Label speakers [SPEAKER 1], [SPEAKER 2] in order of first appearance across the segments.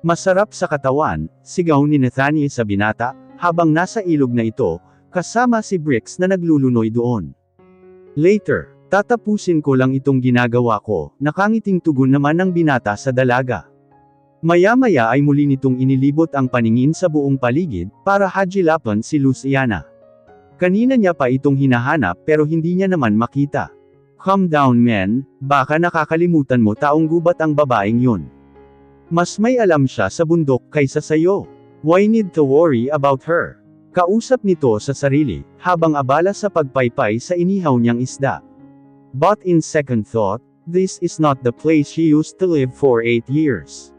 [SPEAKER 1] Masarap sa katawan, sigaw ni Nathaniel sa binata, habang nasa ilog na ito, kasama si Bricks na naglulunoy doon. Later, tatapusin ko lang itong ginagawa ko, nakangiting tugon naman ng binata sa dalaga. Maya-maya ay muli nitong inilibot ang paningin sa buong paligid, para hajilapan si Luciana. Kanina niya pa itong hinahanap pero hindi niya naman makita. Calm down men, baka nakakalimutan mo taong gubat ang babaeng yun. Mas may alam siya sa bundok kaysa sayo. Why need to worry about her? Kausap nito sa sarili, habang abala sa pagpaypay sa inihaw niyang isda. But in second thought, this is not the place she used to live for 8 years.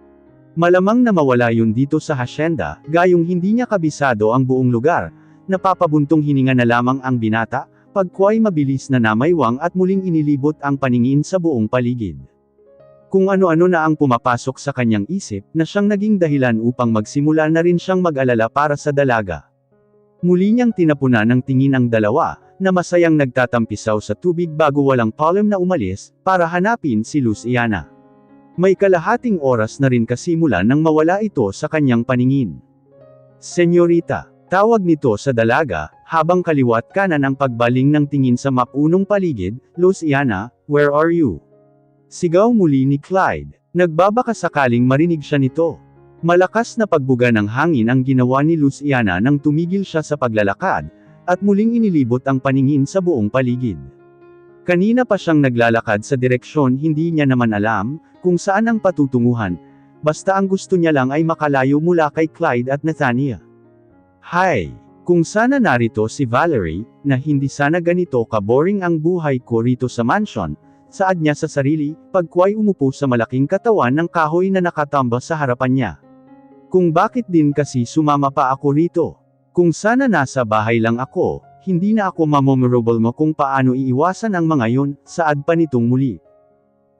[SPEAKER 1] Malamang na mawala yun dito sa hasyenda, gayong hindi niya kabisado ang buong lugar. Napapabuntong hininga na lamang ang binata, pagkway mabilis na namaywang at muling inilibot ang paningin sa buong paligid. Kung ano-ano na ang pumapasok sa kanyang isip, na siyang naging dahilan upang magsimula na rin siyang mag-alala para sa dalaga. Muli niyang tinapunan ng tingin ang dalawa, na masayang nagtatampisaw sa tubig bago walang palem na umalis, para hanapin si Luciana. May kalahating oras na rin kasimula nang mawala ito sa kanyang paningin. Senyorita, tawag nito sa dalaga, habang kaliwat kanan ang pagbaling ng tingin sa mapunong paligid, Luciana, where are you? Sigaw muli ni Clyde. Nagbabaka sakaling marinig siya nito. Malakas na pagbuga ng hangin ang ginawa ni Luciana nang tumigil siya sa paglalakad, at muling inilibot ang paningin sa buong paligid. Kanina pa siyang naglalakad sa direksyon hindi niya naman alam, kung saan ang patutunguhan, basta ang gusto niya lang ay makalayo mula kay Clyde at Nathaniel. Hay! Kung sana narito si Valerie, na hindi sana ganito ka-boring ang buhay ko rito sa mansion, saad niya sa sarili, pagkway umupo sa malaking katawan ng kahoy na nakatamba sa harapan niya. Kung bakit din kasi sumama pa ako rito? Kung sana nasa bahay lang ako, hindi na ako mamomorable mo kung paano iiwasan ang mga yon, saad pa nitong muli.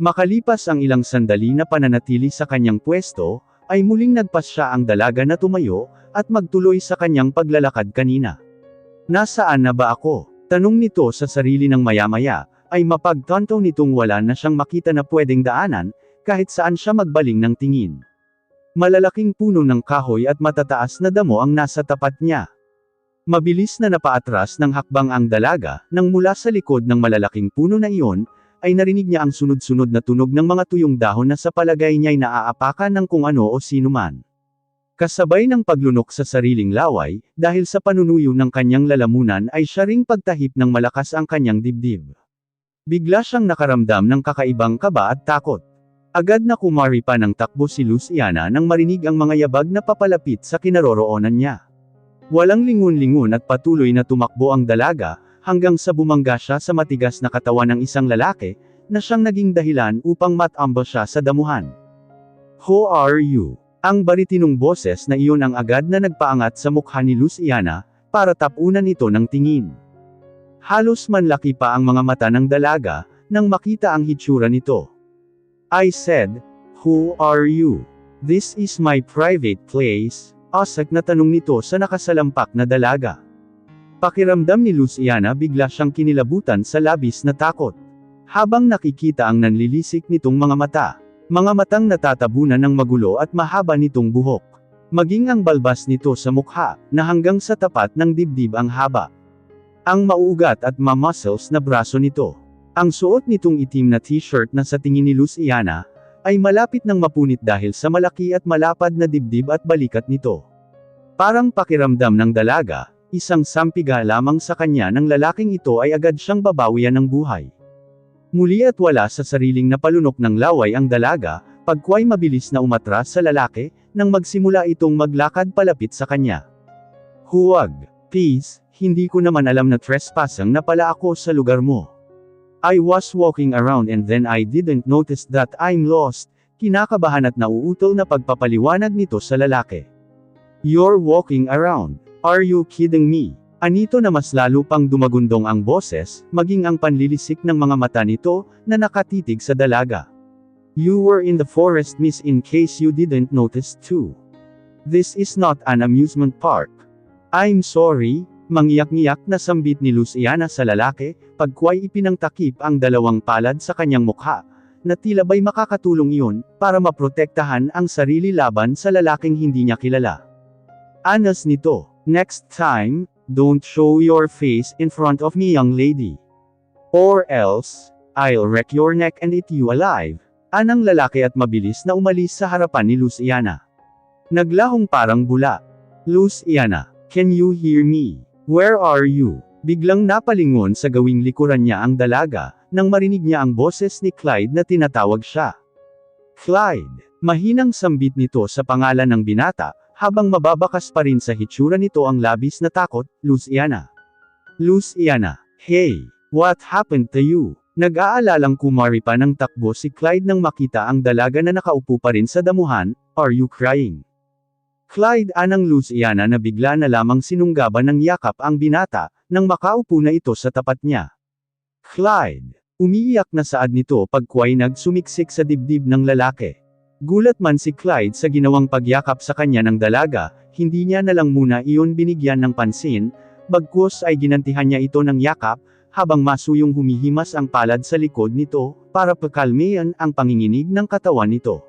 [SPEAKER 1] Makalipas ang ilang sandali na pananatili sa kanyang pwesto, ay muling nagpasya ang dalaga na tumayo, at magtuloy sa kanyang paglalakad kanina. Nasaan na ba ako? Tanong nito sa sarili ng maya-maya, ay mapagtanto nitong wala na siyang makita na pwedeng daanan, kahit saan siya magbaling ng tingin. Malalaking puno ng kahoy at matataas na damo ang nasa tapat niya. Mabilis na napaatras ng hakbang ang dalaga, nang mula sa likod ng malalaking puno na iyon, ay narinig niya ang sunod-sunod na tunog ng mga tuyong dahon na sa palagay niya'y naaapakan ng kung ano o sino man. Kasabay ng paglunok sa sariling laway, dahil sa panunuyo ng kanyang lalamunan ay siya ring pagtahip ng malakas ang kanyang dibdib. Bigla siyang nakaramdam ng kakaibang kaba at takot. Agad na kumari pa ng takbo si Luciana nang marinig ang mga yabag na papalapit sa kinaroroonan niya. Walang lingun-lingun at patuloy na tumakbo ang dalaga, hanggang sa bumangga siya sa matigas na katawan ng isang lalaki, na siyang naging dahilan upang matamba siya sa damuhan. Who are you? Ang baritinong boses na iyon ang agad na nagpaangat sa mukha ni Luciana, para tapunan ito ng tingin. Halos manlaki pa ang mga mata ng dalaga, nang makita ang hitsura nito. I said, who are you? This is my private place, asak na tanong nito sa nakasalampak na dalaga. Pakiramdam ni Luciana bigla siyang kinilabutan sa labis na takot. Habang nakikita ang nanlilisik nitong mga matang natatabunan ng magulo at mahaba nitong buhok. Maging ang balbas nito sa mukha, na hanggang sa tapat ng dibdib ang haba. Ang mauugat at ma-muscles na braso nito. Ang suot nitong itim na t-shirt na sa tingin ni Luciana, ay malapit ng mapunit dahil sa malaki at malapad na dibdib at balikat nito. Parang pakiramdam ng dalaga, isang sampiga lamang sa kanya ng lalaking ito ay agad siyang babawian ng buhay. Muli at wala sa sariling napalunok ng laway ang dalaga, pagkway mabilis na umatras sa lalaki, nang magsimula itong maglakad palapit sa kanya. Huwag, please, hindi ko naman alam na trespassing na pala ako sa lugar mo. I was walking around and then I didn't notice that I'm lost, kinakabahan at nauutol na pagpapaliwanag nito sa lalaki. You're walking around. Are you kidding me? Anito na mas lalo pang dumagundong ang boses, maging ang panlilisik ng mga mata nito, na nakatitig sa dalaga. You were in the forest miss in case you didn't notice too. This is not an amusement park. I'm sorry, mangiyak-ngiyak na sambit ni Luciana sa lalaki, pagkway ipinangtakip ang dalawang palad sa kanyang mukha, na tila ba'y makakatulong iyon, para maprotektahan ang sarili laban sa lalaking hindi niya kilala. Anas nito, "Next time, don't show your face in front of me, young lady. Or else, I'll wreck your neck and eat you alive." Anang lalaki at mabilis na umalis sa harapan ni Luciana. Naglahong parang bula. "Luciana, can you hear me? Where are you?" Biglang napalingon sa gawing likuran niya ang dalaga, nang marinig niya ang boses ni Clyde na tinatawag siya. "Clyde!" Mahinang sambit nito sa pangalan ng binata, habang mababakas pa rin sa hitsura nito ang labis na takot. "Luciana. Luciana, hey, what happened to you?" Nag-aalalang kumari pa ng takbo si Clyde nang makita ang dalaga na nakaupo pa rin sa damuhan. "Are you crying?" Clyde anang Luciana na bigla na lamang sinunggaban ng yakap ang binata, nang makaupo na ito sa tapat niya. "Clyde!" Umiiyak na saad nito pagkuway nagsumiksik sa dibdib ng lalaki. Gulat man si Clyde sa ginawang pagyakap sa kanya ng dalaga, hindi niya na lang muna iyon binigyan ng pansin, bagkus ay ginantihan niya ito ng yakap, habang masuyong humihimas ang palad sa likod nito, para pakalmayan ang panginginig ng katawan nito.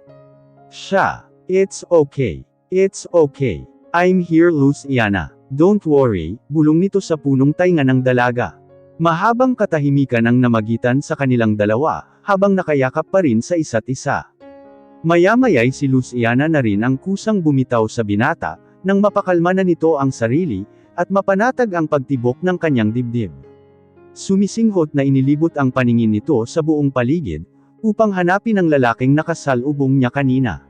[SPEAKER 1] Siya, "It's okay. It's okay. I'm here, Luciana. Don't worry," bulong nito sa punong tainga ng dalaga. Mahabang katahimikan ang namagitan sa kanilang dalawa, habang nakayakap pa rin sa isa't isa. Maya-maya'y si Luciana na rin ang kusang bumitaw sa binata, nang mapakalma na nito ang sarili, at mapanatag ang pagtibok ng kanyang dibdib. Sumisinghot na inilibot ang paningin nito sa buong paligid, upang hanapin ang lalaking nakasalubong niya kanina.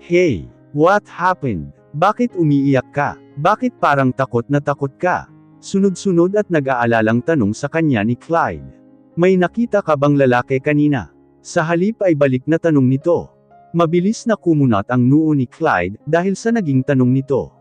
[SPEAKER 1] "Hey, what happened? Bakit umiiyak ka? Bakit parang takot na takot ka?" Sunod-sunod at nag-aalalang tanong sa kanya ni Clyde. "May nakita ka bang lalaki kanina?" Sa halip ay balik na tanong nito. Mabilis na kumunat ang noo ni Clyde, dahil sa naging tanong nito.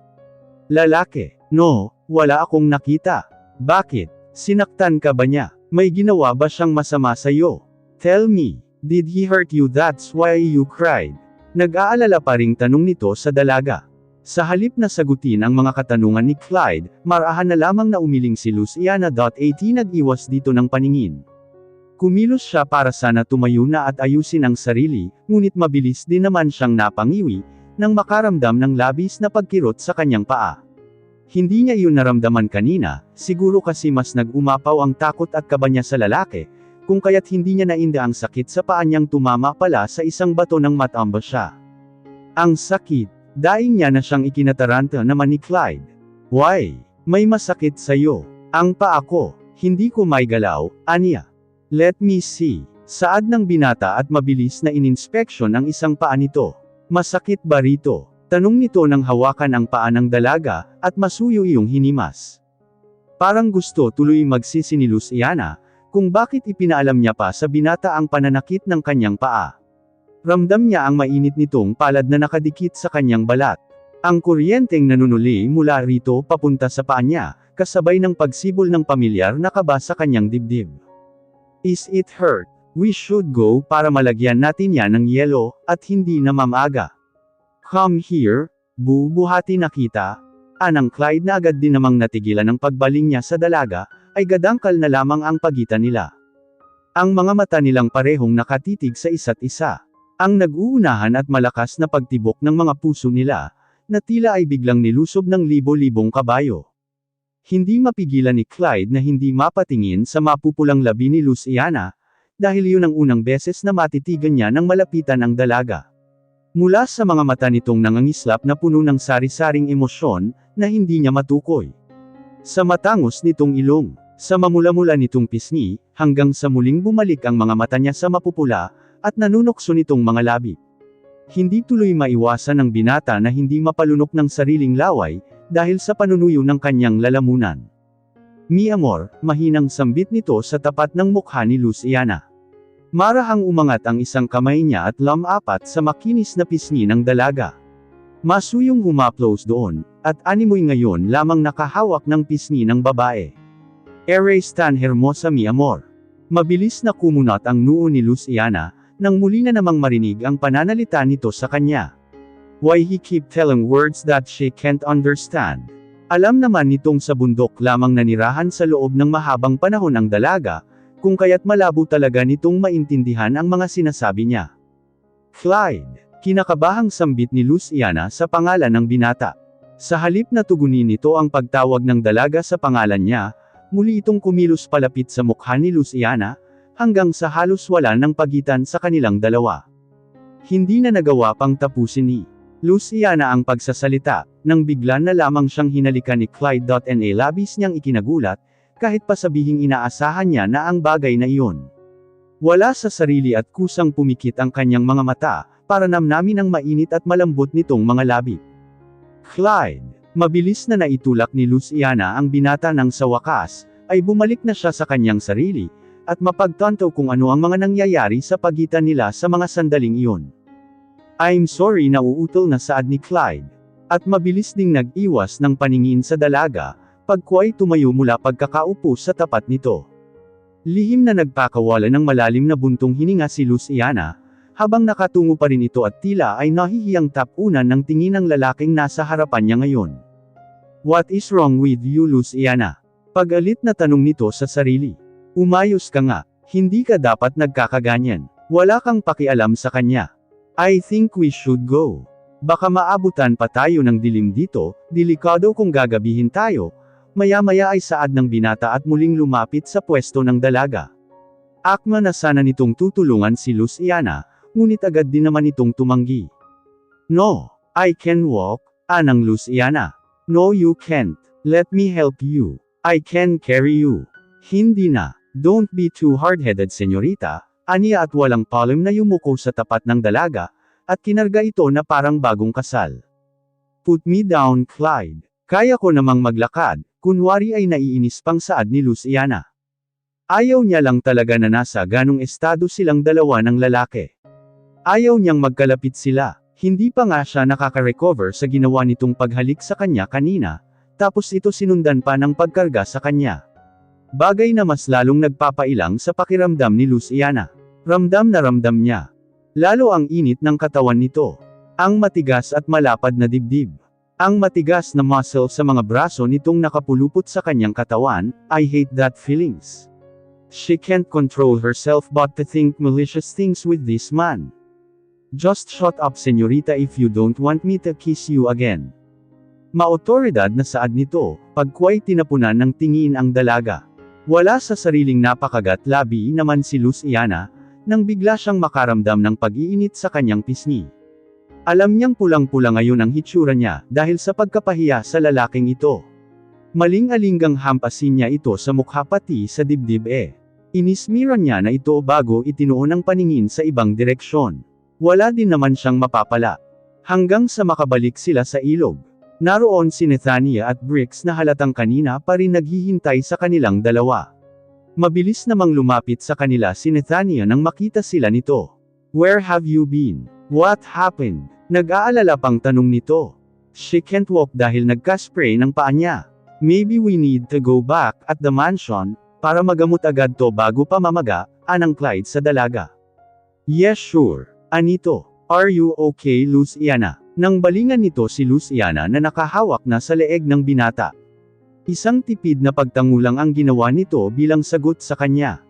[SPEAKER 1] "Lalaki? No, wala akong nakita." "Bakit? Sinaktan ka ba niya? May ginawa ba siyang masama sa'yo? Tell me, did he hurt you? That's why you cried?" Nag-aalala pa ring tanong nito sa dalaga. Sa halip na sagutin ang mga katanungan ni Clyde, marahan na lamang na umiling si Luciana. Nag-iwas dito ng paningin. Kumilos siya para sana tumayo na at ayusin ang sarili, ngunit mabilis din naman siyang napangiwi, nang makaramdam ng labis na pagkirot sa kanyang paa. Hindi niya iyon naramdaman kanina, siguro kasi mas nag-umapaw ang takot at kaba niya sa lalaki, kung kaya't hindi niya nainda ang sakit sa paa niyang tumama pala sa isang bato ng matamba siya. Ang sakit, daing niya na siyang ikinataranta naman ni Clyde. "Why? May masakit sa'yo." "Ang paa ko, hindi ko may galaw," aniya. "Let me see." Saad ng binata at mabilis na ininspeksyon ang isang paa nito. "Masakit ba rito?" Tanong nito nang hawakan ang paa ng dalaga, at masuyo iyong hinimas. Parang gusto tuloy magsisi ni Luciana, kung bakit ipinaalam niya pa sa binata ang pananakit ng kanyang paa. Ramdam niya ang mainit nitong palad na nakadikit sa kanyang balat. Ang kuryenteng nanunuli mula rito papunta sa paa niya, kasabay ng pagsibol ng pamilyar na kaba sa kanyang dibdib. "Is it hurt? We should go para malagyan natin yan ng yelo, at hindi na mamaga. Come here, bubuhati na kita." Anang Clyde na agad din namang natigilan ng pagbaling niya sa dalaga, ay gadangkal na lamang ang pagitan nila. Ang mga mata nilang parehong nakatitig sa isa't isa. Ang nag-uunahan at malakas na pagtibok ng mga puso nila, na tila ay biglang nilusob ng libo-libong kabayo. Hindi mapigilan ni Clyde na hindi mapatingin sa mapupulang labi ni Luciana, dahil yun ang unang beses na matitigan niya nang malapitan ang dalaga. Mula sa mga mata nitong nangangislap na puno ng sari-saring emosyon, na hindi niya matukoy. Sa matangos nitong ilong, sa mamula-mula nitong pisngi, hanggang sa muling bumalik ang mga mata niya sa mapupula, at nanunokso nitong mga labi. Hindi tuloy maiwasan ng binata na hindi mapalunok ng sariling laway, dahil sa panunuyo ng kanyang lalamunan. "Mi amor," mahinang sambit nito sa tapat ng mukha ni Luciana. Marahang umangat ang isang kamay niya at lumapat sa makinis na pisngi ng dalaga. Masuyong humaplos doon, at animoy ngayon lamang nakahawak ng pisngi ng babae. "Eres tan hermosa, mi amor." Mabilis na kumunat ang noo ni Luciana, nang muli na namang marinig ang pananalita nito sa kanya. "Why he keep telling words that she can't understand?" Alam naman nitong sa bundok lamang nanirahan sa loob ng mahabang panahon ang dalaga, kung kaya't malabo talaga nitong maintindihan ang mga sinasabi niya. Clyde. Kinakabahang sambit ni Luciana sa pangalan ng binata. Sa halip na tugunin nito ang pagtawag ng dalaga sa pangalan niya, muli itong kumilos palapit sa mukha ni Luciana, hanggang sa halos wala ng pagitan sa kanilang dalawa. Hindi na nagawa pang tapusin ni Luciana ang pagsasalita, nang bigla na lamang siyang hinalikan ni Clyde. Labis niyang ikinagulat, kahit pa sabihing inaasahan niya na ang bagay na iyon. Wala sa sarili at kusang pumikit ang kanyang mga mata, para namnamin ang mainit at malambot nitong mga labi. Clyde. Mabilis na naitulak ni Luciana ang binata nang sa wakas, ay bumalik na siya sa kanyang sarili, at mapagtanto kung ano ang mga nangyayari sa pagitan nila sa mga sandaling iyon. I'm sorry na uutol na saad ni Clyde. At mabilis ding nag-iwas ng paningin sa dalaga, pagkuway tumayo mula pagkakaupo sa tapat nito. Lihim na nagpakawala ng malalim na buntong hininga si Luciana, habang nakatungo pa rin ito at tila ay nahihiyang tapunan ng tingin ng lalaking nasa harapan niya ngayon. What is wrong with you, Luciana? Pag-alit na tanong nito sa sarili. Umayos ka nga, hindi ka dapat nagkakaganyan. Wala kang pakialam sa kanya. I think we should go. Baka maabutan pa tayo ng dilim dito, delikado kung gagabihin tayo. Maya-maya ay saad ng binata at muling lumapit sa pwesto ng dalaga. Akma na sana nitong tutulungan si Luciana, ngunit agad din naman itong tumanggi. No, I can walk, anang Luciana. No you can't, let me help you. I can carry you. Hindi na, don't be too hard-headed senyorita, aniya at walang palem na yumuko sa tapat ng dalaga, at kinarga ito na parang bagong kasal. Put me down, Clyde. Kaya ko namang maglakad, kunwari ay naiinis pang saad ni Luciana. Ayaw niya lang talaga na nasa ganong estado silang dalawa ng lalaki. Ayaw niyang magkalapit sila, hindi pa nga siya nakaka-recover sa ginawa nitong paghalik sa kanya kanina, tapos ito sinundan pa ng pagkarga sa kanya. Bagay na mas lalong nagpapailang sa pakiramdam ni Luciana. Ramdam na ramdam niya. Lalo ang init ng katawan nito. Ang matigas at malapad na dibdib. Ang matigas na muscle sa mga braso nitong nakapulupot sa kanyang katawan, I hate that feelings. She can't control herself but to think malicious things with this man. Just shut up senyorita if you don't want me to kiss you again. Maotoridad na saad nito, pagkuway tinapunan ng tingin ang dalaga. Wala sa sariling napakagat labi naman si Luciana, nang bigla siyang makaramdam ng pag-iinit sa kanyang pisngi. Alam niyang pulang-pula ngayon ang hitsura niya, dahil sa pagkapahiya sa lalaking ito. Maling-alinggang hampasin niya ito sa mukha pati sa dibdib Inismiran niya na ito bago itinuon ang paningin sa ibang direksyon. Wala din naman siyang mapapala. Hanggang sa makabalik sila sa ilog. Naroon si Nathania at Bricks na halatang kanina pa rin naghihintay sa kanilang dalawa. Mabilis namang lumapit sa kanila si Nathania nang makita sila nito. Where have you been? What happened? Nag-aalala pang tanong nito. She can't walk dahil nagka-spray ng paa niya. Maybe we need to go back at the mansion, para magamot agad to bago pa mamaga, anang Clyde sa dalaga. Yes sure. Anito, are you okay Luciana? Nang balingan nito si Luciana na nakahawak na sa leeg ng binata. Isang tipid na pagtangulang ang ginawa nito bilang sagot sa kanya.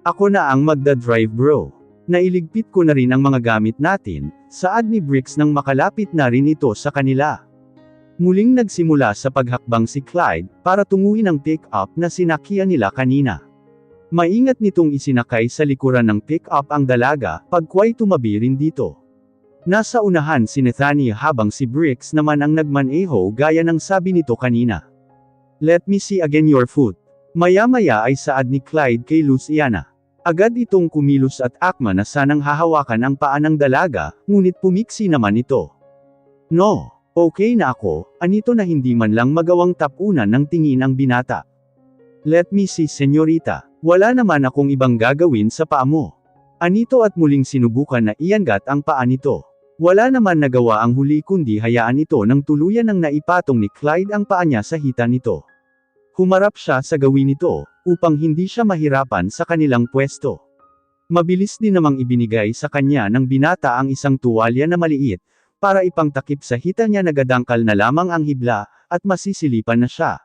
[SPEAKER 1] Ako na ang magda-drive bro. Nailigpit ko na rin ang mga gamit natin, saad ni Bricks nang makalapit na rin ito sa kanila. Muling nagsimula sa paghakbang si Clyde, para tunguhin ang pick-up na sinakyan nila kanina. Maingat nitong isinakay sa likuran ng pick-up ang dalaga, pagkuway tumabi rin dito. Nasa unahan si Nathania habang si Bricks naman ang nagmaneho gaya ng sabi nito kanina. Let me see again your foot. Maya-maya ay saad ni Clyde kay Luciana. Agad itong kumilos at akma na sanang hahawakan ang paa ng dalaga, ngunit pumiksi naman ito. No, okay na ako, anito na hindi man lang magawang tapunan ng tingin ang binata. Let me see senyorita. Wala naman akong ibang gagawin sa paa mo. Anito at muling sinubukan na iangat ang paa nito. Wala naman nagawa ang huli kundi hayaan ito nang tuluyan ng naipatong ni Clyde ang paa niya sa hita nito. Humarap siya sa gawin nito, upang hindi siya mahirapan sa kanilang pwesto. Mabilis din namang ibinigay sa kanya ng binata ang isang tuwalya na maliit, para ipangtakip sa hita niya nagadangkal na lamang ang hibla, at masisilipan na siya.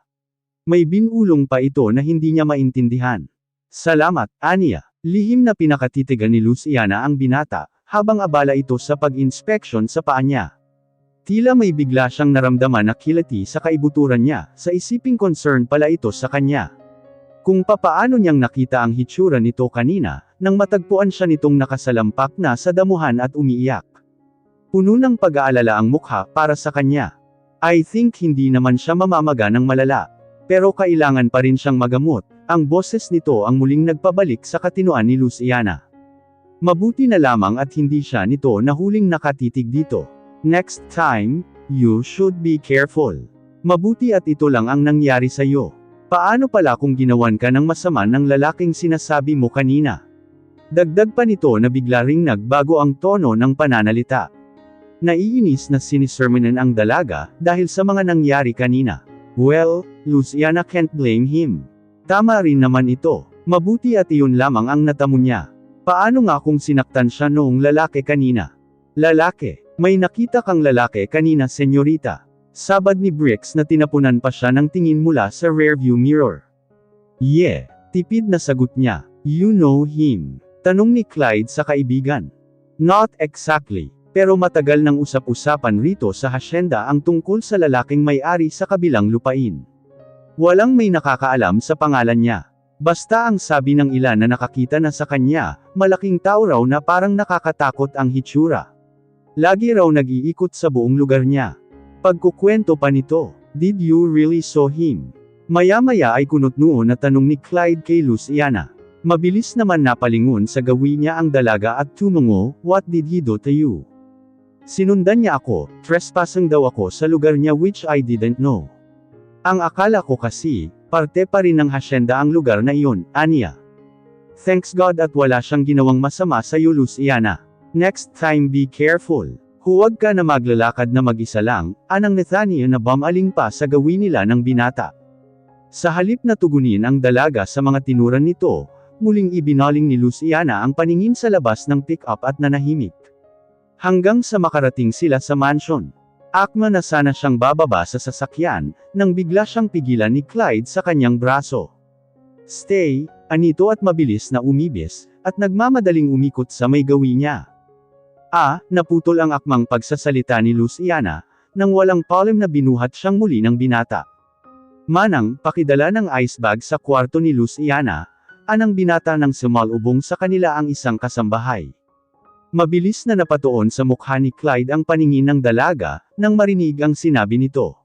[SPEAKER 1] May binulong pa ito na hindi niya maintindihan. Salamat, Anya. Lihim na pinakatitigan ni Luciana ang binata, habang abala ito sa pag-inspeksyon sa paa niya. Tila may bigla siyang naramdaman na kilati sa kaibuturan niya, sa isiping concern pala ito sa kanya. Kung papaano niyang nakita ang hitsura nito kanina, nang matagpuan siya nitong nakasalampak na sa damuhan at umiiyak. Puno ng pag-aalala ang mukha para sa kanya. I think hindi naman siya mamamaga ng malala. Pero kailangan pa rin siyang magamot. Ang boses nito ang muling nagpabalik sa katinoan ni Luciana. Mabuti na lamang at hindi siya nito nahuling nakatitig dito. Next time, you should be careful. Mabuti at ito lang ang nangyari sa iyo. Paano pala kung ginawan ka ng masama ng lalaking sinasabi mo kanina? Dagdag pa nito na bigla ring nagbago ang tono ng pananalita. Naiinis na sinisermonan ang dalaga, dahil sa mga nangyari kanina. Well, Luciana can't blame him. Tama rin naman ito. Mabuti at iyon lamang ang natamo niya. Paano nga kung sinaktan siya noong lalaki kanina? Lalaki? May nakita kang lalaki kanina, senyorita? Sabad ni Bricks na tinapunan pa siya ng tingin mula sa rearview mirror. Yeah, tipid na sagot niya. You know him? Tanong ni Clyde sa kaibigan. Not exactly. Pero matagal nang usap-usapan rito sa hasyenda ang tungkol sa lalaking may-ari sa kabilang lupain. Walang may nakakaalam sa pangalan niya. Basta ang sabi ng ilan na nakakita na sa kanya, malaking tao raw na parang nakakatakot ang hitsura. Lagi raw nag-iikot sa buong lugar niya. Pagkukwento pa nito, did you really saw him? Maya-maya ay kunot-noo na tanong ni Clyde kay Luciana. Mabilis naman napalingon sa gawi niya ang dalaga at tumungo, what did he do to you? Sinundan niya ako, trespassing daw ako sa lugar niya which I didn't know. Ang akala ko kasi, parte pa rin ng hasyenda ang lugar na iyon, Anya. Thanks God at wala siyang ginawang masama sa iyo, Luciana. Next time be careful. Huwag ka na maglalakad na mag-isa lang, anang Nathaniel na bumaling pa sa gawin nila ng binata. Sa halip na tugunin ang dalaga sa mga tinuran nito, muling ibinaling ni Luciana ang paningin sa labas ng pick-up at nanahimik. Hanggang sa makarating sila sa mansion. Akma na sana siyang bababa sa sasakyan, nang bigla siyang pigilan ni Clyde sa kanyang braso. Stay, anito at mabilis na umibis, at nagmamadaling umikot sa may gawi niya. Naputol ang akmang pagsasalita ni Luciana, nang walang palem na binuhat siyang muli ng binata. Manang, pakidala ng ice bag sa kwarto ni Luciana, anang binata nang sumalubong sa kanila ang isang kasambahay. Mabilis na napatuon sa mukha ni Clyde ang paningin ng dalaga, nang marinig ang sinabi nito.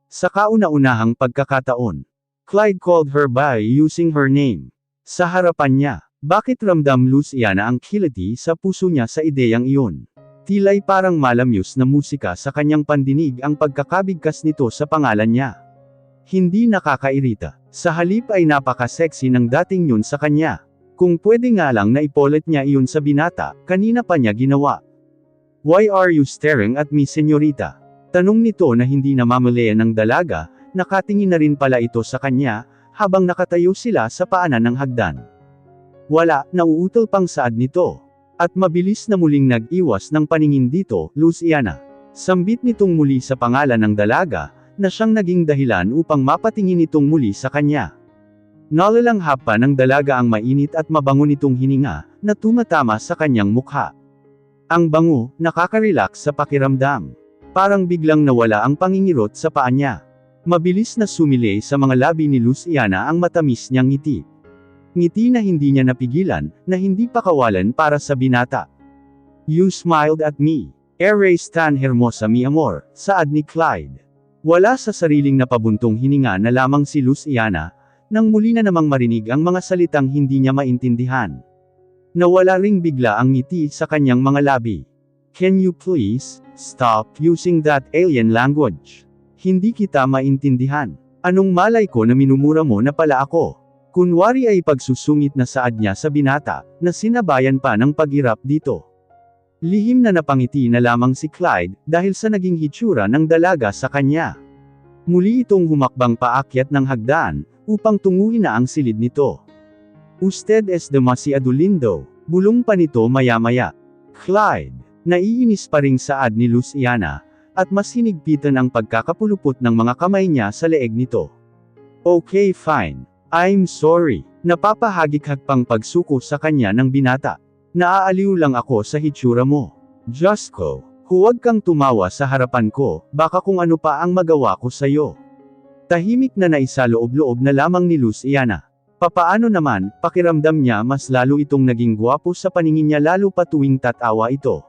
[SPEAKER 1] Sa kauna-unahang pagkakataon, Clyde called her by using her name. Sa harapan niya, bakit ramdam Luciana ang kiliti sa puso niya sa ideyang iyon? Tila'y parang malamyos na musika sa kanyang pandinig ang pagkakabigkas nito sa pangalan niya. Hindi nakakairita. Sa halip ay napaka-sexy ng dating yun sa kanya. Kung pwede nga lang na ipolet niya iyon sa binata, kanina pa niya ginawa. Why are you staring at me, senyorita? Tanong nito na hindi namamalayan ng dalaga, nakatingin na rin pala ito sa kanya, habang nakatayo sila sa paanan ng hagdan. Wala, nauutol pang saad nito. At mabilis na muling nag-iwas ng paningin dito, Luciana. Sambit nitong muli sa pangalan ng dalaga, na siyang naging dahilan upang mapatingin itong muli sa kanya. Nalalanghap pa ng dalaga ang mainit at mabango nitong hininga, na tumatama sa kanyang mukha. Ang bango, nakaka-relax sa pakiramdam. Parang biglang nawala ang pangingirot sa paa niya. Mabilis na sumilay sa mga labi ni Luciana ang matamis niyang ngiti. Ngiti na hindi niya napigilan, na hindi pakawalan para sa binata. You smiled at me. Eres tan hermosa mi amor, saad ni Clyde. Wala sa sariling napabuntong hininga na lamang si Luciana, nang muli na namang marinig ang mga salitang hindi niya maintindihan. Nawala ring bigla ang ngiti sa kanyang mga labi. Can you please, stop using that alien language? Hindi kita maintindihan. Anong malay ko na minumura mo na pala ako? Kunwari ay pagsusungit na saad niya sa binata, na sinabayan pa ng pag-irap dito. Lihim na napangiti na lamang si Clyde, dahil sa naging hitsura ng dalaga sa kanya. Muli itong humakbang paakyat ng hagdan, upang tunguhin na ang silid nito. Usted es demasiado lindo, bulong pa nito maya-maya. Clyde, naiinis pa ring saad ni Luciana, at mas hinigpitan ang pagkakapulupot ng mga kamay niya sa leeg nito. Okay fine. I'm sorry. Napapahagik pang pagsuko sa kanya ng binata. Naaaliw lang ako sa hitsura mo. Diyos ko, huwag kang tumawa sa harapan ko, baka kung ano pa ang magawa ko sa'yo. Tahimik na naisaloob-loob na lamang ni Luciana. Papaano naman, pakiramdam niya mas lalo itong naging gwapo sa paningin niya lalo pa tuwing tatawa ito.